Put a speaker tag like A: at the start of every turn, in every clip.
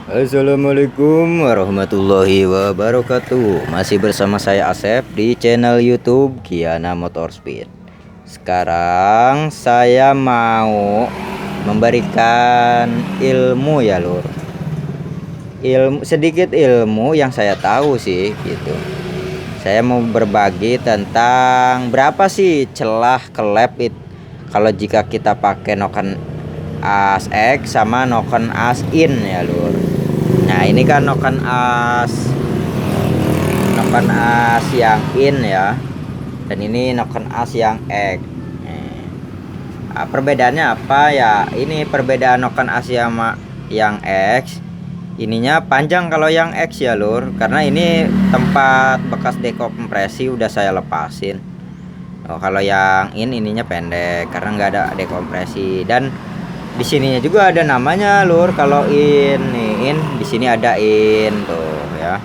A: Assalamualaikum warahmatullahi wabarakatuh. Masih bersama saya Asep di channel YouTube Kiana Motorspin. Sekarang saya mau memberikan ilmu ya lur. Sedikit ilmu yang saya tahu sih gitu. Saya mau berbagi tentang berapa sih celah kelep kalau jika kita pakai noken as X sama noken as in ya lur. Nah ini kan noken as yang in ya, dan ini noken as yang X. Nah, perbedaannya apa ya? Ini perbedaan noken as yang X, ininya panjang kalau yang X ya lur, karena ini tempat bekas dekompresi udah saya lepasin. Kalau yang in ininya pendek karena nggak ada dekompresi, dan di sininya juga ada namanya lur. Kalau in di sini ada in tuh ya.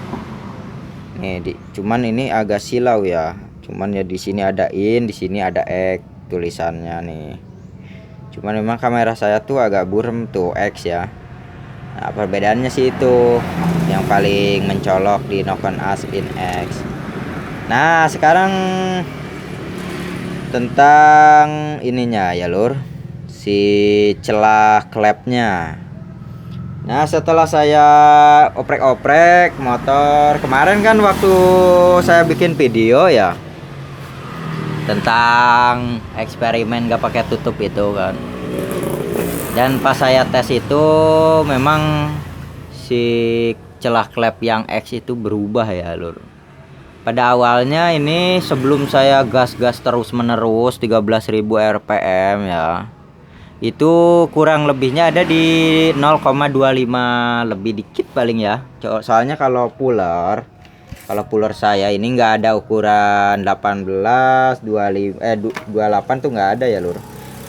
A: Cuman ini agak silau ya. Cuman ya di sini ada in, di sini ada X tulisannya nih. Cuman memang kamera saya tuh agak burem tuh X ya. Nah, perbedaannya sih itu yang paling mencolok di noken as in X. Nah, sekarang tentang ininya ya lur, si celah klepnya. Nah setelah saya oprek-oprek motor kemarin kan waktu saya bikin video ya tentang eksperimen gak pakai tutup itu kan, dan pas saya tes itu memang si celah klep yang X itu berubah ya lur. Pada awalnya ini sebelum saya gas-gas terus menerus 13.000 rpm ya, itu kurang lebihnya ada di 0,25 lebih dikit paling ya. Soalnya kalau puller saya ini nggak ada ukuran 18 25 28 tuh nggak ada ya lur.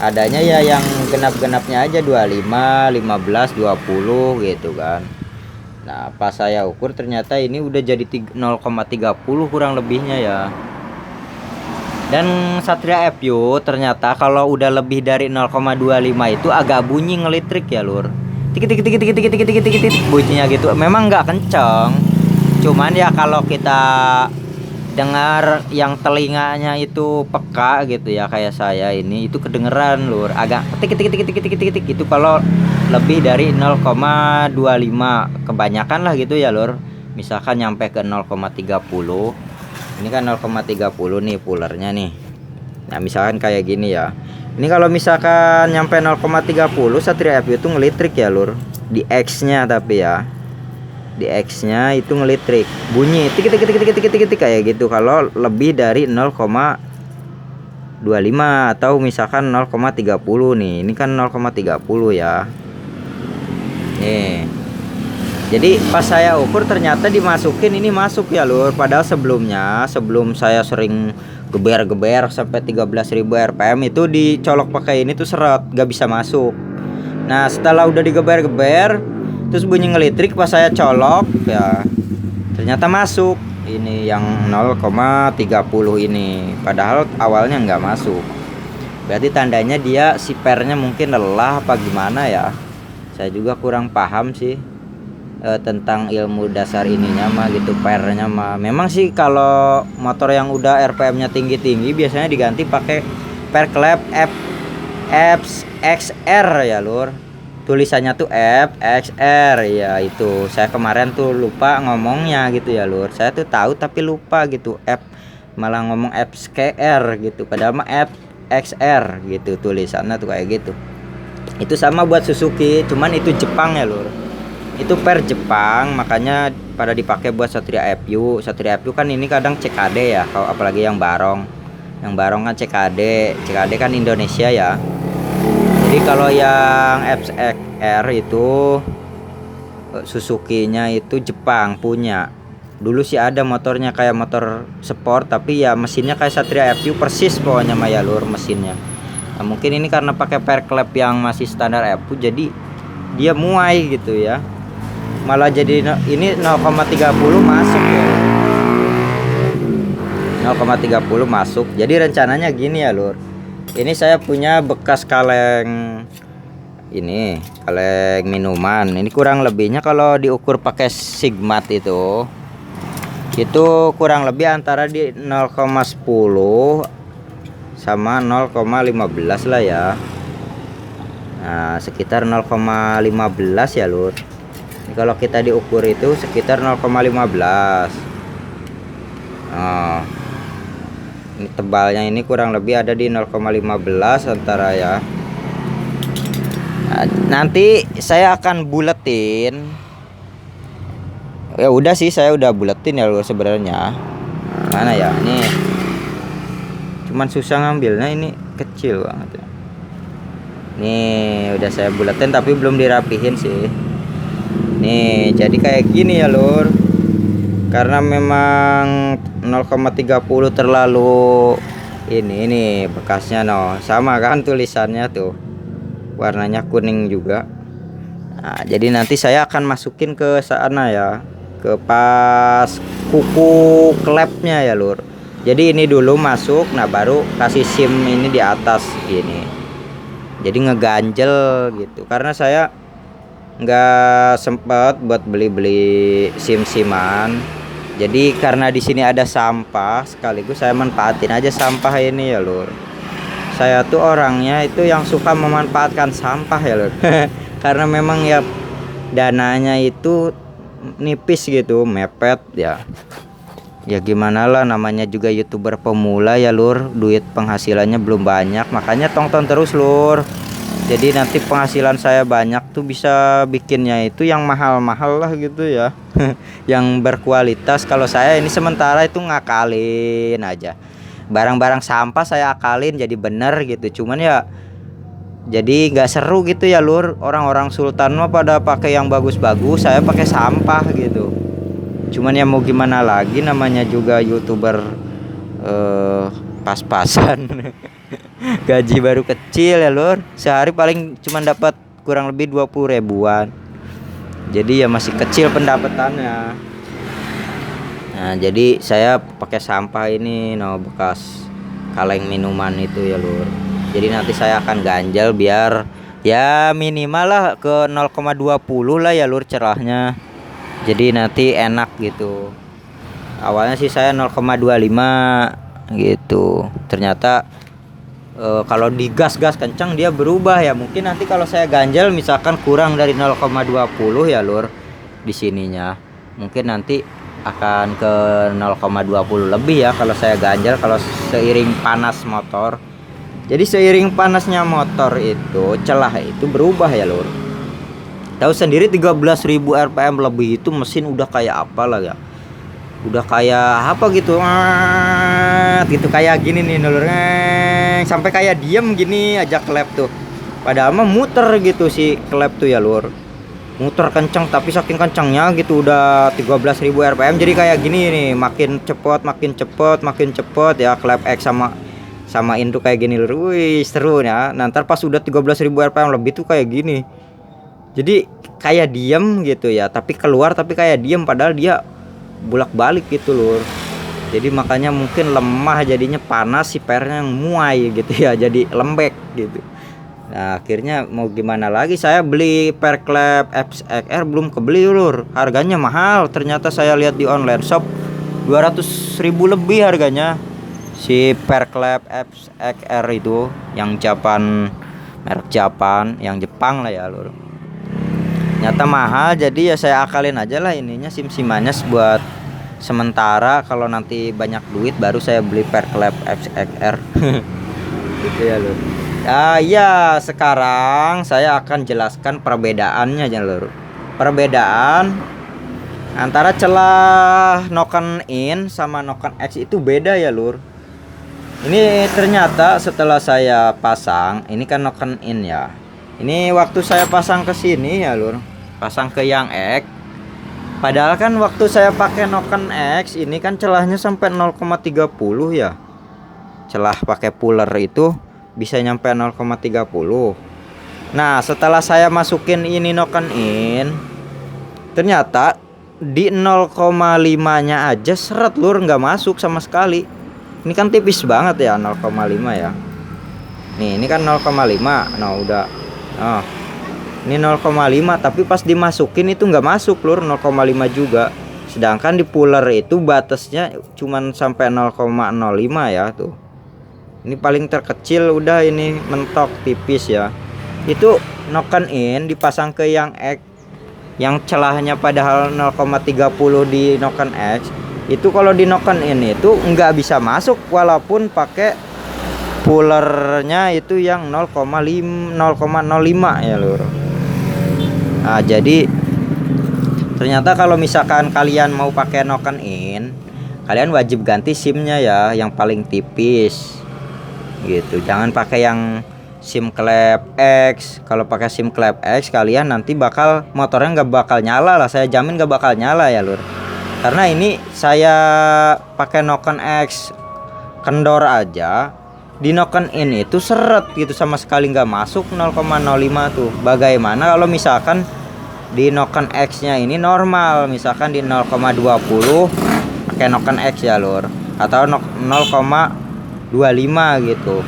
A: Adanya ya yang genap-genapnya aja 25 15 20 gitu kan. Nah pas saya ukur ternyata ini udah jadi 0,30 kurang lebihnya ya. Dan Satria FU ternyata kalau udah lebih dari 0,25 itu agak bunyi ngelitrik ya lur. Tik tik tik tik tik tik tik tik tik bunyinya gitu. Memang nggak kenceng. Cuman ya kalau kita dengar yang telinganya itu peka gitu ya kayak saya ini, itu kedengeran lur. Agak tik tik tik tik tik tik tik itu kalau lebih dari 0,25 kebanyakan lah gitu ya lur. Misalkan nyampe ke 0,30. Ini kan 0,30 nih pullernya nih. Nah misalkan kayak gini ya. Ini kalau misalkan nyampe 0,30 Satria FU itu ngelitrik ya lur. Di X nya tapi ya, di X nya itu ngelitrik, bunyi tik tik tik tik tik tik tik kayak gitu kalau lebih dari 0,25 atau misalkan 0,30 nih. Ini kan 0,30 ya. Nih. Jadi pas saya ukur ternyata dimasukin ini masuk ya lur. Padahal sebelum saya sering geber-geber sampai 13.000 rpm itu dicolok pakai ini tuh seret, gak bisa masuk. Nah setelah udah digeber-geber terus bunyi ngelitrik, pas saya colok ya ternyata masuk. Ini yang 0,30 ini, padahal awalnya nggak masuk. Berarti tandanya dia si pernya mungkin lelah apa gimana ya. Saya juga kurang paham sih tentang ilmu dasar ininya mah gitu, pernya mah. Memang sih kalau motor yang udah RPM-nya tinggi-tinggi biasanya diganti pakai per klep FXR ya lur. Tulisannya tuh FXR ya, itu saya kemarin tuh lupa ngomongnya gitu ya lur. Saya tuh tahu tapi lupa gitu, malah ngomong FXR gitu, padahal mah FXR gitu tulisannya tuh kayak gitu. Itu sama buat Suzuki, cuman itu Jepang ya lur. Itu per Jepang, makanya pada dipakai buat Satria FU. Satria FU kan ini kadang CKD ya, kalau apalagi yang Barong kan CKD kan Indonesia ya. Jadi kalau yang FXR itu Suzuki-nya itu Jepang punya. Dulu sih ada motornya kayak motor sport, tapi ya mesinnya kayak Satria FU persis pokoknya mah ya lur mesinnya. Nah, mungkin ini karena pakai per klep yang masih standar FU jadi dia muai gitu ya. Malah jadi ini 0,30 masuk ya. 0,30 masuk. Jadi rencananya gini ya lur. Ini saya punya bekas kaleng ini, kaleng minuman. Ini kurang lebihnya kalau diukur pakai Sigmat itu kurang lebih antara di 0,10 sama 0,15 lah ya. Nah, sekitar 0,15 ya lur. Ini kalau kita diukur itu sekitar 0,15. Nah, ini tebalnya ini kurang lebih ada di 0,15 antara ya. Nah, nanti saya akan buletin. Ya udah sih, saya udah buletin ya lur sebenarnya. Mana ya? Nih. Cuman susah ngambilnya, ini kecil banget ya. Nih, udah saya buletin tapi belum dirapihin sih. Nih, jadi kayak gini ya lur. Karena memang 0,30 terlalu ini bekasnya sama kan tulisannya tuh. Warnanya kuning juga. Nah, jadi nanti saya akan masukin ke sana ya, ke pas kuku klepnya ya lur. Jadi ini dulu masuk, nah baru kasih SIM ini di atas gini. Jadi ngeganjel gitu. Karena saya nggak sempat buat beli SIM-SIMan. Jadi karena di sini ada sampah, sekaligus saya manfaatin aja sampah ini ya lur. Saya tuh orangnya itu yang suka memanfaatkan sampah ya lur. Karena memang ya dananya itu nipis gitu, mepet ya. Ya gimana lah, namanya juga YouTuber pemula ya lur, duit penghasilannya belum banyak, makanya tonton terus lur. Jadi nanti penghasilan saya banyak tuh bisa bikinnya itu yang mahal-mahal lah gitu ya. Yang berkualitas. Kalau saya ini sementara itu ngakalin aja, barang-barang sampah saya akalin jadi bener gitu. Cuman ya jadi nggak seru gitu ya lur. Orang-orang Sultan mah pada pakai yang bagus-bagus, saya pakai sampah gitu. Cuman ya mau gimana lagi, namanya juga YouTuber pas-pasan. Gaji baru kecil ya lur. Sehari paling cuman dapat kurang lebih 20 ribuan. Jadi ya masih kecil pendapatannya. Nah, jadi saya pakai sampah ini bekas kaleng minuman itu ya lur. Jadi nanti saya akan ganjel biar ya minimal lah ke 0,20 lah ya lur cerahnya. Jadi nanti enak gitu. Awalnya sih saya 0,25 gitu. Ternyata kalau digas kencang dia berubah ya. Mungkin nanti kalau saya ganjel misalkan kurang dari 0,20 ya lur di sininya. Mungkin nanti akan ke 0,20 lebih ya kalau saya ganjel, kalau seiring panas motor. Jadi seiring panasnya motor itu celah itu berubah ya lur. Tahu sendiri 13.000 rpm lebih itu mesin udah kayak apa lah ya. Udah kayak apa gitu. Gitu kayak gini nih lur. Sampai kayak diem gini aja klep tuh. Padahal mah muter gitu si klep tuh ya lur. Muter kencang, tapi saking kencangnya gitu udah 13.000 rpm jadi kayak gini nih, makin cepet ya klep X sama induk kayak gini lur. Wih seru ya. Nah ntar pas udah 13.000 rpm lebih tuh kayak gini, jadi kayak diem gitu ya, tapi keluar tapi kayak diem padahal dia bolak-balik gitu lur. Jadi makanya mungkin lemah, jadinya panas si pernya yang muai gitu ya, jadi lembek gitu. Nah akhirnya mau gimana lagi, saya beli per klep FXR belum kebeli lur. Harganya mahal, ternyata saya lihat di online shop 200.000 lebih harganya si per klep FXR itu, yang Japan, merek Japan, yang Jepang lah ya lur. Ternyata mahal, jadi ya saya akalin aja lah ininya, sim-simannya buat sementara. Kalau nanti banyak duit baru saya beli per klep FXR. Gitu ya lur. Ya sekarang saya akan jelaskan perbedaannya ya lur. Perbedaan antara celah Noken In sama Noken X itu beda ya lur. Ini ternyata setelah saya pasang, ini kan Noken In ya. Ini waktu saya pasang ke sini ya lur, pasang ke yang X. Padahal kan waktu saya pakai Noken X ini kan celahnya sampai 0,30 ya. Celah pakai puller itu bisa nyampe 0,30. Nah setelah saya masukin ini Noken In, ternyata di 0,5 nya aja seret lur, nggak masuk sama sekali. Ini kan tipis banget ya 0,5 ya. Nih ini kan 0,5. Nah udah Ini 0,5 tapi pas dimasukin itu nggak masuk lur, 0,5 juga. Sedangkan di puller itu batasnya cuman sampai 0,05 ya tuh. Ini paling terkecil udah ini mentok tipis ya. Itu knock in dipasang ke yang X yang celahnya padahal 0,30 di knock X. Itu kalau di knock in itu nggak bisa masuk walaupun pakai pullernya itu yang 0,05 ya lur. Nah, jadi ternyata kalau misalkan kalian mau pakai knock in, kalian wajib ganti SIM-nya ya, yang paling tipis. Gitu. Jangan pakai yang SIM klep X. Kalau pakai SIM klep X, kalian nanti motornya nggak bakal nyala lah. Saya jamin nggak bakal nyala ya, lur. Karena ini saya pakai knock X kendor aja, di knock in itu seret gitu, sama sekali nggak masuk 0,05 tuh. Bagaimana kalau misalkan di knock X-nya ini normal, misalkan di 0,20 pakai knock X ya lur, atau 0,25 gitu.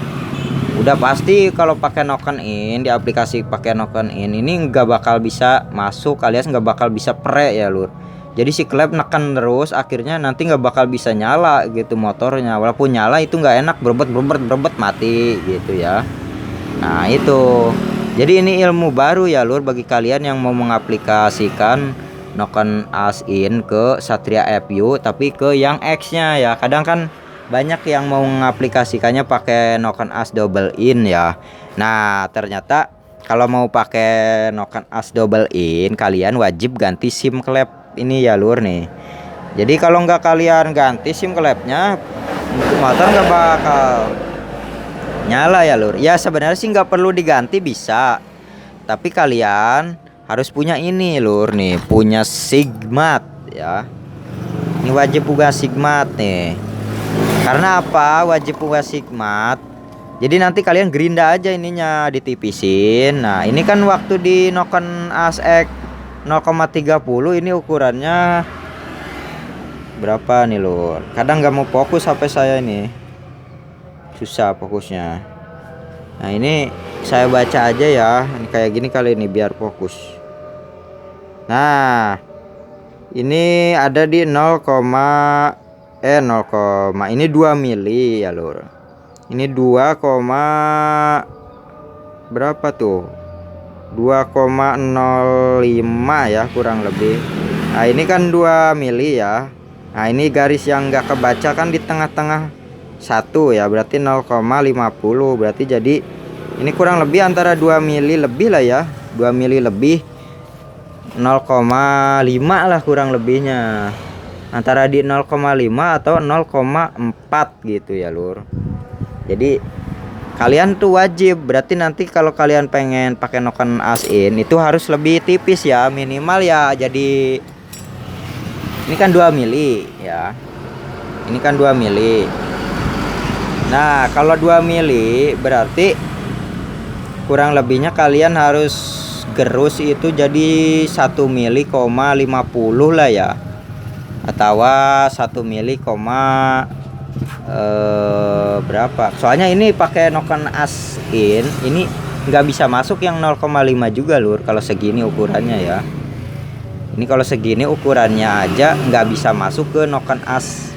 A: Udah pasti kalau pakai knock in, di aplikasi pakai knock in ini nggak bakal bisa masuk, alias nggak bakal bisa pre ya lur. Jadi si klep neken terus, akhirnya nanti nggak bakal bisa nyala gitu motornya. Walaupun nyala itu nggak enak, berebet mati gitu ya. Nah itu, jadi ini ilmu baru ya lur bagi kalian yang mau mengaplikasikan knock as in ke Satria FU tapi ke yang X nya ya. Kadang kan banyak yang mau mengaplikasikannya pakai knock as double in ya. Nah ternyata kalau mau pakai knock as double in, kalian wajib ganti SIM klep ini ya lur nih. Jadi kalau nggak kalian ganti SIM klepnya, motor nggak bakal nyala ya lur. Ya sebenarnya sih nggak perlu diganti, bisa, tapi kalian harus punya ini lur nih, punya Sigmat ya. Ini wajib punya Sigmat nih. Karena apa wajib punya Sigmat? Jadi nanti kalian gerinda aja ininya, ditipisin. Nah ini kan waktu di Noken ASX 0,30 ini ukurannya berapa nih lur? Kadang nggak mau fokus HP saya ini, susah fokusnya. Nah ini saya baca aja ya, ini kayak gini kali ini biar fokus. Nah ini ada di 0, ini 2 mili ya lur. Ini 2, berapa tuh, 2,05 ya kurang lebih. Nah ini kan 2 mili ya. Nah ini garis yang nggak kebaca kan di tengah-tengah satu ya, berarti 0,50. Berarti jadi ini kurang lebih antara 2 mili lebih lah ya, 2 mili lebih 0,5 lah kurang lebihnya, antara di 0,5 atau 0,4 gitu ya lur. Jadi kalian tuh wajib, berarti nanti kalau kalian pengen pakai Noken as in itu harus lebih tipis ya, minimal ya. Jadi ini kan 2 mili ya, ini kan 2 mili. Nah kalau 2 mili berarti kurang lebihnya kalian harus gerus itu jadi 1 mili, 50 lah ya, atau 1 mili, berapa. Soalnya ini pakai Noken as in ini nggak bisa masuk yang 0,5 juga lur kalau segini ukurannya ya. Ini kalau segini ukurannya aja nggak bisa masuk ke Noken as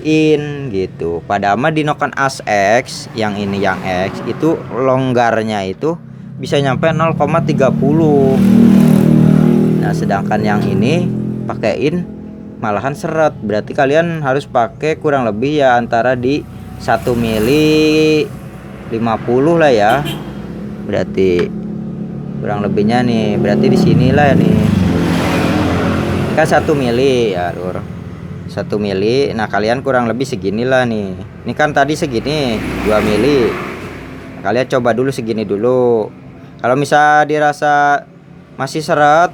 A: in gitu. Padahal di Noken as X yang ini, yang X itu longgarnya itu bisa nyampe 0,30. Nah sedangkan yang ini pakaiin malahan seret, berarti kalian harus pakai kurang lebih ya antara di 1 mili 50 lah ya. Berarti kurang lebihnya nih, berarti di sinilah nih kan 1 mili ya lur, 1 mili. Nah kalian kurang lebih seginilah nih. Ini kan tadi segini 2 mili. Nah, kalian coba dulu segini dulu. Kalau misal dirasa masih seret,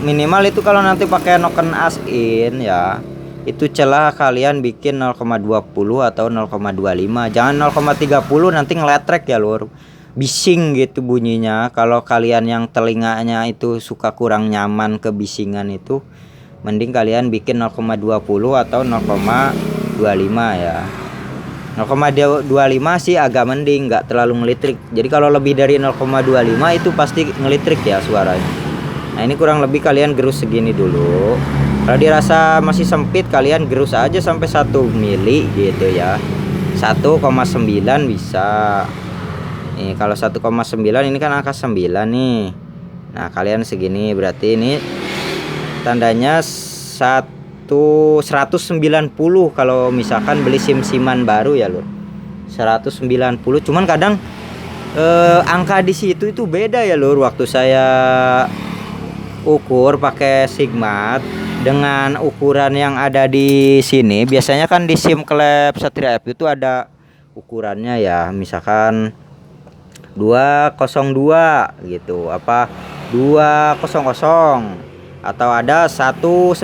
A: minimal itu kalau nanti pakai Noken as in ya, itu celah kalian bikin 0,20 atau 0,25. Jangan 0,30, nanti ngeletrek ya lur, bising gitu bunyinya. Kalau kalian yang telinganya itu suka kurang nyaman kebisingan itu, mending kalian bikin 0,20 atau 0,25 ya. 0,25 sih agak mending, nggak terlalu ngelitrik. Jadi kalau lebih dari 0,25 itu pasti ngelitrik ya suaranya. Nah ini kurang lebih kalian gerus segini dulu. Kalau dirasa masih sempit kalian gerus aja sampai 1 mili gitu ya. 1,9 bisa. Nih kalau 1,9 ini kan angka 9 nih. Nah kalian segini berarti ini tandanya 190 kalau misalkan beli sim-siman baru ya lur. 190. Cuman kadang angka di situ itu beda ya lur. Waktu saya ukur pakai Sigmat dengan ukuran yang ada di sini, biasanya kan di SIM klep Satria F itu ada ukurannya ya, misalkan 202 gitu, apa 200 atau ada 190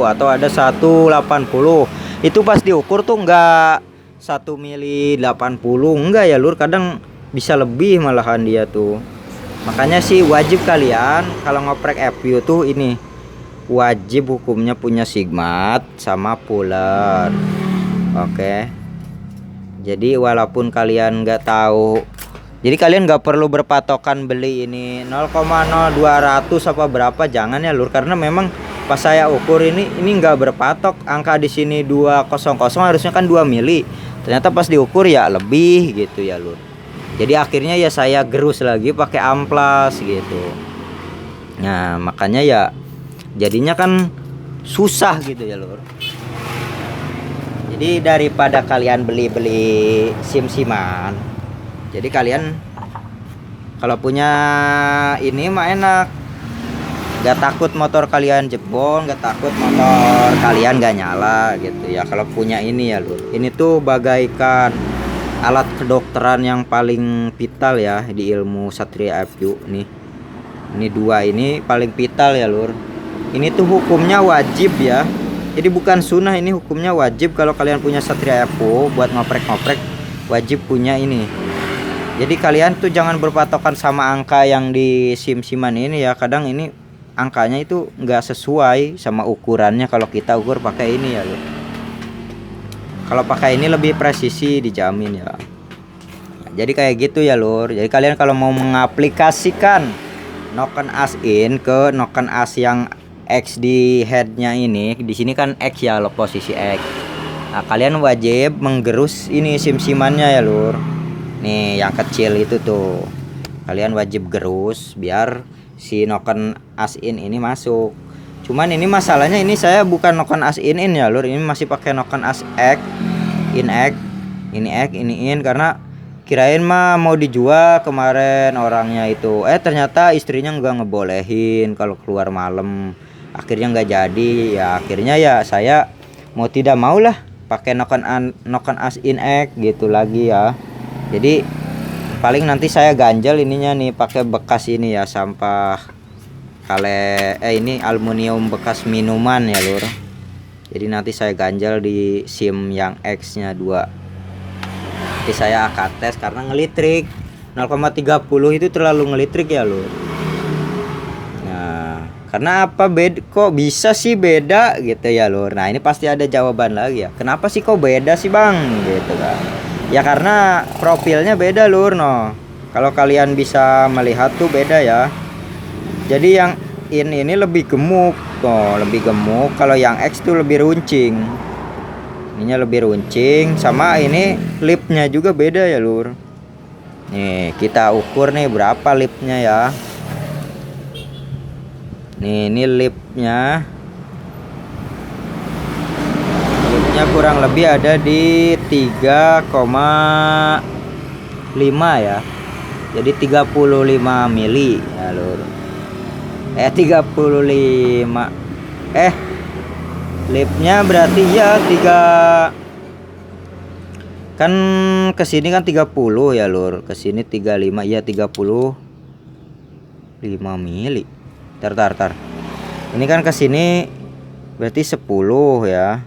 A: atau ada 180. Itu pas diukur tuh enggak 1 mili 80 enggak ya lur, kadang bisa lebih malahan dia tuh. Makanya sih wajib kalian kalau ngoprek FPU tuh ini wajib hukumnya punya Sigmat sama Puller. Oke. Jadi walaupun kalian nggak tahu, jadi kalian nggak perlu berpatokan beli ini 0,0200 apa berapa, jangan ya lur, karena memang pas saya ukur ini nggak berpatok angka di sini 200, harusnya kan 2 mili. Ternyata pas diukur ya lebih gitu ya lur. Jadi akhirnya ya saya gerus lagi pakai amplas gitu. Nah makanya ya jadinya kan susah gitu ya lur. Jadi daripada kalian beli-beli sim-siman, jadi kalian kalau punya ini mah enak, gak takut motor kalian jebol, gak takut motor kalian gak nyala gitu ya. Kalau punya ini ya lur, ini tuh bagaikan alat kedokteran yang paling vital ya di ilmu Satria FPU nih. Ini dua ini paling vital ya lur. Ini tuh hukumnya wajib ya. Jadi bukan sunnah, ini hukumnya wajib. Kalau kalian punya Satria FPU buat ngoprek-ngoprek wajib punya ini. Jadi kalian tuh jangan berpatokan sama angka yang di sim-siman ini ya. Kadang ini angkanya itu nggak sesuai sama ukurannya kalau kita ukur pakai ini ya lur. Kalau pakai ini lebih presisi, dijamin ya. Jadi kayak gitu ya lur. Jadi kalian kalau mau mengaplikasikan Noken As in ke Noken As yang X di headnya ini, di sini kan X ya lo, posisi X. Nah kalian wajib menggerus ini sim-simannya ya lur. Nih yang kecil itu tuh kalian wajib gerus biar si Noken As in ini masuk. Cuman ini masalahnya ini saya bukan Noken As in ya lur, ini masih pakai Noken As X in X, ini X ini in, karena kirain mah mau dijual kemarin orangnya itu, ternyata istrinya nggak ngebolehin kalau keluar malam, akhirnya nggak jadi ya. Akhirnya ya saya mau tidak mau lah pakai Noken As in X gitu lagi ya. Jadi paling nanti saya ganjel ininya nih pakai bekas ini ya, sampah ini aluminium bekas minuman ya lur. Jadi nanti saya ganjal di SIM yang X nya 2. Nanti saya akan tes karena ngelitrik 0,30 itu terlalu ngelitrik ya lur. Nah karena apa, kok bisa sih beda gitu ya lur. Nah ini pasti ada jawaban lagi ya, kenapa sih kok beda sih bang gitu kan. Ya karena profilnya beda lur. No kalau kalian bisa melihat tuh beda ya. Jadi yang ini lebih gemuk, lebih gemuk. Kalau yang X tuh lebih runcing. Ininya lebih runcing, sama ini lipnya juga beda ya lur. Nih kita ukur nih berapa lipnya ya. Nih ini lipnya. Lipnya kurang lebih ada di 3,5 ya. Jadi 35 mili ya lur. 35 lipnya berarti ya 3 kan kesini kan 30 ya lur, kesini 35 ya 35 mili. Tar ini kan kesini berarti 10 ya,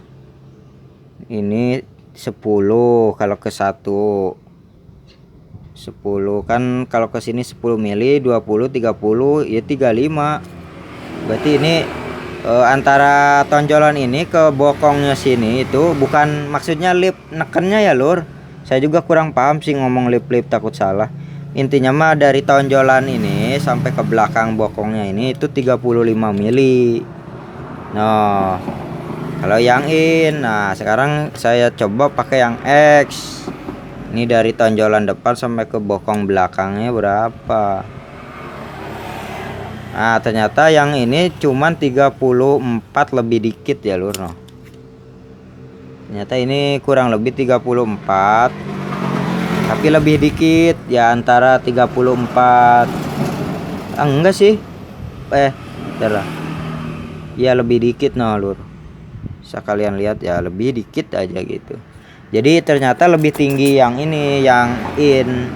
A: ini 10 kalau ke 1 10 kan, kalau ke sini 10 mili 20 30 ya 35. Berarti ini Antara tonjolan ini ke bokongnya sini itu bukan maksudnya lip nekennya ya lur. Saya juga kurang paham sih ngomong lip takut salah. Intinya mah dari tonjolan ini sampai ke belakang bokongnya ini itu 35 mili. Nah, kalau yang in, nah sekarang saya coba pakai yang X. Ini dari tonjolan depan sampai ke bokong belakangnya berapa? Nah, ternyata yang ini cuman 34 lebih dikit ya lur. No. Ternyata ini kurang lebih 34. Tapi lebih dikit ya antara 34. Enggak sih. Bentar lah. Ya lebih dikit no lur. Bisa kalian lihat ya lebih dikit aja gitu. Jadi ternyata lebih tinggi yang ini yang in.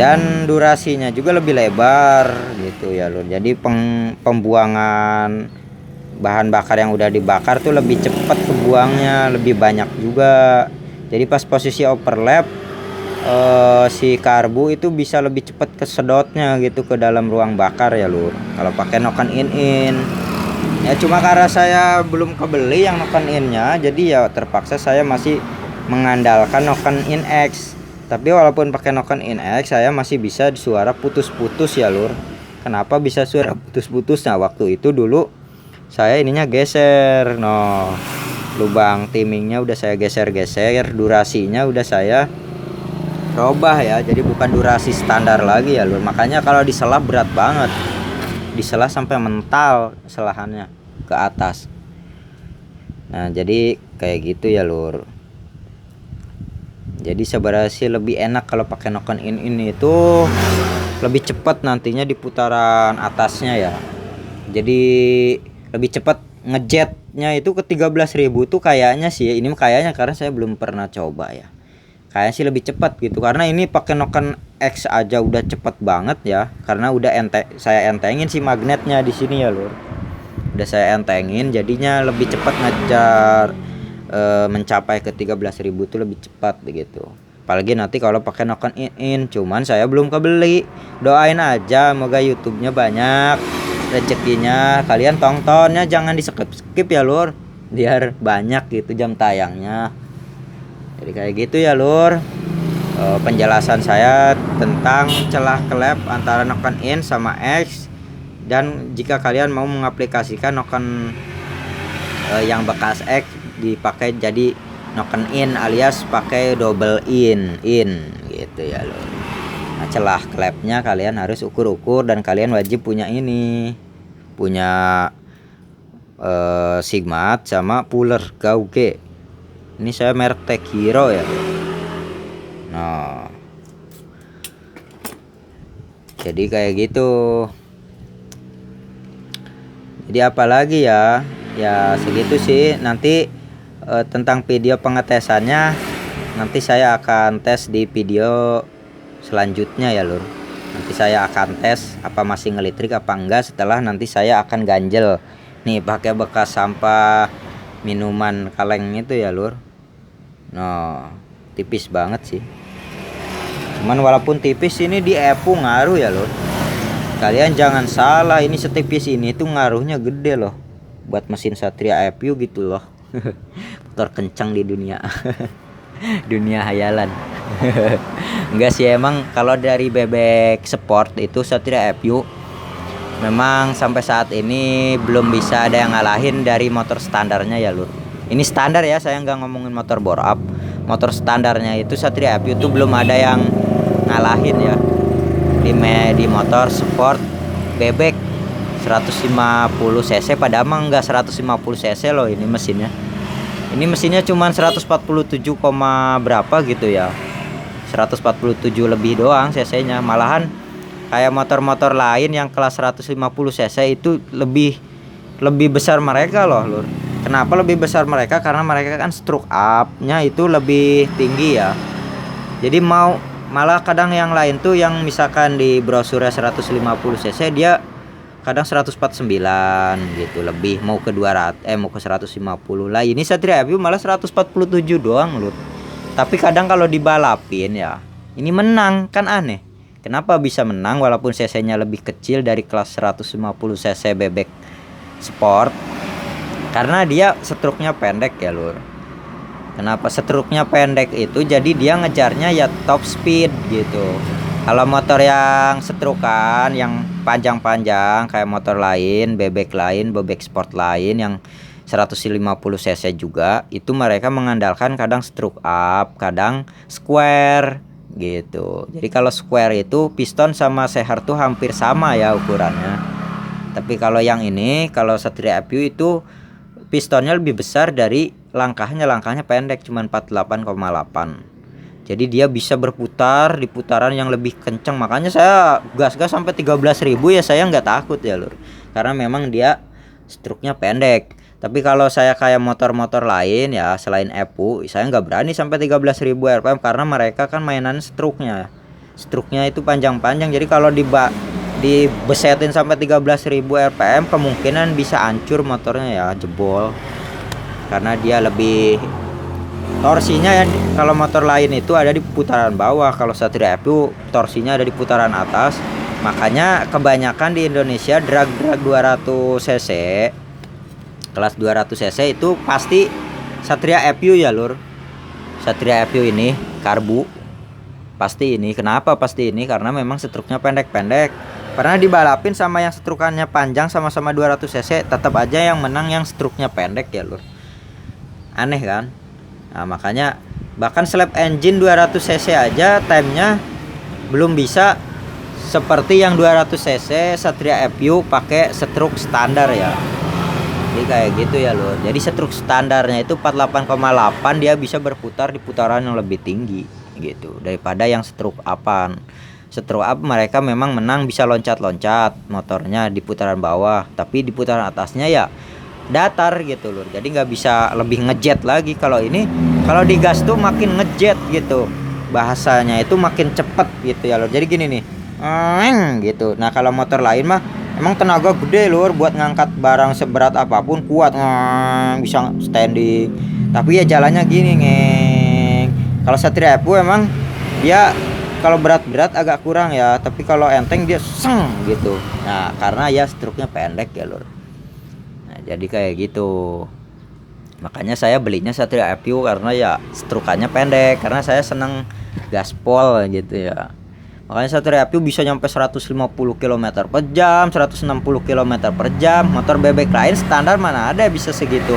A: Dan durasinya juga lebih lebar gitu ya lur. Jadi pembuangan bahan bakar yang udah dibakar tuh lebih cepat kebuangnya, lebih banyak juga. Jadi pas posisi overlap si karbu itu bisa lebih cepat kesedotnya gitu ke dalam ruang bakar ya lur. Kalau pakai noken in ya cuma karena saya belum kebeli yang noken innya, jadi ya terpaksa saya masih mengandalkan noken in X. Tapi walaupun pakai noken in X saya masih bisa suara putus-putus ya lur. Kenapa bisa suara putus-putus? Nah waktu itu dulu saya ininya geser, no lubang timingnya udah saya geser-geser, durasinya udah saya robah ya, jadi bukan durasi standar lagi ya lur. Makanya kalau diselah berat banget, diselah sampai mental selahannya ke atas. Nah jadi kayak gitu ya lur. Jadi sebenarnya lebih enak kalau pakai noken in ini itu lebih cepat nantinya di putaran atasnya ya. Jadi lebih cepat ngejetnya itu ke 13.000 tuh kayaknya sih. Ini kayaknya karena saya belum pernah coba ya. Kayaknya sih lebih cepat gitu karena ini pakai noken X aja udah cepet banget ya. Karena udah saya entengin si magnetnya di sini ya lur. Udah saya entengin jadinya lebih cepat ngejar mencapai ke 13.000 tuh lebih cepat begitu. Apalagi nanti kalau pakai noken in, cuman saya belum kebeli. Doain aja moga YouTube-nya banyak rezekinya. Kalian tontonnya jangan di skip ya lur, biar banyak gitu jam tayangnya. Jadi kayak gitu ya lur. Penjelasan saya tentang celah klep antara noken in sama X. Dan jika kalian mau mengaplikasikan noken yang bekas X dipakai jadi noken in alias pakai double in gitu ya loh. Nah, celah klepnya kalian harus ukur-ukur dan kalian wajib punya ini, punya Sigmat sama puller Gauge. Ini saya merek Tech Hero ya. Nah, jadi kayak gitu. Jadi apalagi ya segitu sih. Nanti tentang video pengetesannya nanti saya akan tes di video selanjutnya ya lur. Nanti saya akan tes apa masih ngelitrik apa enggak setelah nanti saya akan ganjel nih pakai bekas sampah minuman kaleng itu ya lur. Nah tipis banget sih, cuman walaupun tipis ini di EPU ngaruh ya lur. Kalian jangan salah, ini setipis ini tuh ngaruhnya gede loh buat mesin Satria EPU gitu loh. Motor kencang di dunia. Dunia hayalan. Enggak sih, emang kalau dari bebek sport itu Satria EPU memang sampai saat ini belum bisa ada yang ngalahin dari motor standarnya ya lur. Ini standar ya, saya nggak ngomongin motor bore up. Motor standarnya itu Satria EPU itu belum ada yang ngalahin ya di motor sport bebek 150 cc. Padahal mah enggak 150 cc loh ini mesinnya. Ini mesinnya cuman 147, berapa gitu ya. 147 lebih doang cc-nya. Malahan kayak motor-motor lain yang kelas 150 cc itu lebih besar mereka loh lur. Kenapa lebih besar mereka? Karena mereka kan stroke up-nya itu lebih tinggi ya. Jadi malah kadang yang lain tuh yang misalkan di brosurnya 150 cc dia kadang 149 gitu, lebih mau ke 200 mau ke 150 lah. Ini Satria EPU malah 147 doang lur. Tapi kadang kalau dibalapin ya ini menang, kan aneh. Kenapa bisa menang walaupun cc-nya lebih kecil dari kelas 150 cc bebek sport karena dia struknya pendek ya lur. Kenapa struknya pendek itu? Jadi dia ngejarnya ya top speed gitu. Kalau motor yang strukan yang panjang-panjang kayak motor lain, bebek sport lain yang 150 cc juga, itu mereka mengandalkan kadang stroke up, kadang square gitu. Jadi kalau square itu piston sama seher tuh hampir sama ya ukurannya. Tapi kalau yang ini, kalau Satria FU itu pistonnya lebih besar dari langkahnya pendek cuma 48,8. Jadi dia bisa berputar di putaran yang lebih kencang. Makanya saya gas-gas sampai 13.000 ya saya nggak takut ya lur. Karena memang dia struknya pendek. Tapi kalau saya kayak motor-motor lain ya selain Epu, saya nggak berani sampai 13.000 rpm karena mereka kan mainan struknya. Struknya itu panjang-panjang. Jadi kalau dibesetin sampai 13.000 rpm kemungkinan bisa hancur motornya ya, jebol. Karena dia lebih torsinya ya, kalau motor lain itu ada di putaran bawah, kalau Satria itu torsinya ada di putaran atas. Makanya kebanyakan di Indonesia drag 200 cc kelas 200 cc itu pasti Satria FU ya lur. Satria FU ini karbu pasti ini. Kenapa pasti ini? Karena memang struknya pendek-pendek. Pernah dibalapin sama yang strukannya panjang sama-sama 200 cc, tetap aja yang menang yang struknya pendek ya lur. Aneh kan? Nah makanya bahkan slap engine 200 cc aja timenya belum bisa seperti yang 200 cc Satria FU pakai stroke standar ya. Jadi kayak gitu ya lur. Jadi stroke standarnya itu 48,8, dia bisa berputar di putaran yang lebih tinggi gitu daripada yang stroke upan. Stroke up mereka memang menang, bisa loncat-loncat motornya di putaran bawah, tapi di putaran atasnya ya datar gitu lur. Jadi nggak bisa lebih ngejet lagi. Kalau ini kalau digas tuh makin ngejet gitu, bahasanya itu makin cepet gitu ya lur. Jadi gini nih gitu. Nah kalau motor lain mah emang tenaga gede lur, buat ngangkat barang seberat apapun kuat, bisa standing. Tapi ya jalannya gini ngeng. Kalau Satria FU emang dia kalau berat-berat agak kurang ya, tapi kalau enteng dia seng gitu. Nah karena ya struknya pendek ya lur. Jadi kayak gitu. Makanya saya belinya Satria FU karena ya strukannya pendek, karena saya seneng gaspol gitu ya. Makanya Satria FU bisa nyampe 150 km per jam, 160 km per jam. Motor bebek lain standar mana ada bisa segitu.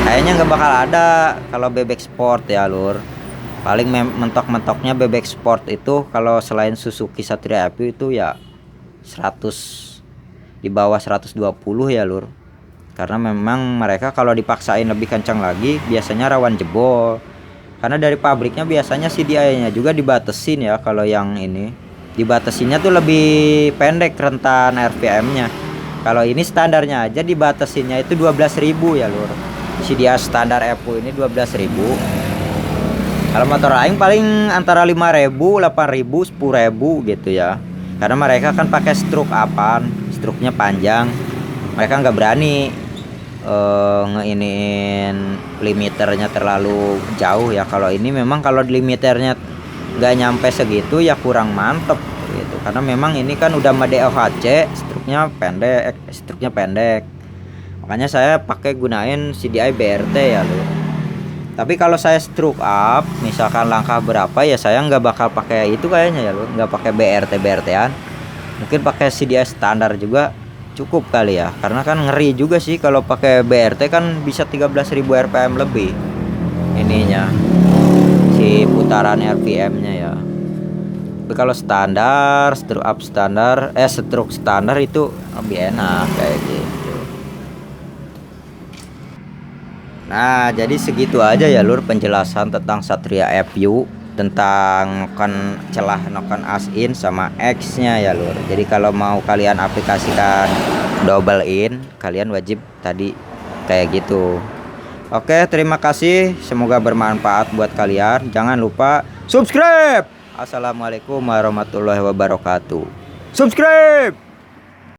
A: Kayaknya nggak bakal ada kalau bebek sport ya lur. Paling mentok-mentoknya bebek sport itu kalau selain Suzuki Satria FU itu ya 100, di bawah 120 ya lur. Karena memang mereka kalau dipaksain lebih kencang lagi biasanya rawan jebol. Karena dari pabriknya biasanya CDI-nya juga dibatesin ya. Kalau yang ini dibatesinnya tuh lebih pendek rentan RPM-nya. Kalau ini standarnya aja dibatesinnya itu 12.000 ya lur. CDI standar FU ini 12.000. Kalau motor lain paling antara 5.000, 8.000, 10.000 gitu ya. Karena mereka kan pakai stroke apan, struknya panjang. Mereka nggak berani ngeiniin limiternya terlalu jauh ya. Kalau ini memang kalau limiternya nggak nyampe segitu ya kurang mantep gitu. Karena memang ini kan udah made OHC, struknya pendek. Makanya saya pakai gunain CDI BRT ya lho. Tapi kalau saya stroke up misalkan langkah berapa ya saya nggak bakal pakai itu kayaknya ya lho, nggak pakai BRT-an. Mungkin pakai CDI standar juga cukup kali ya, karena kan ngeri juga sih kalau pakai BRT kan bisa 13.000 rpm lebih ininya si putaran RPM-nya ya. Tapi kalau standar stroke standar itu lebih enak kayak gitu. Nah jadi segitu aja ya lur penjelasan tentang Satria FU, tentang celah noken asin sama X nya ya lur. Jadi kalau mau kalian aplikasikan double in, kalian wajib tadi kayak gitu. Oke, terima kasih, semoga bermanfaat buat kalian. Jangan lupa subscribe. Assalamualaikum warahmatullahi wabarakatuh. Subscribe.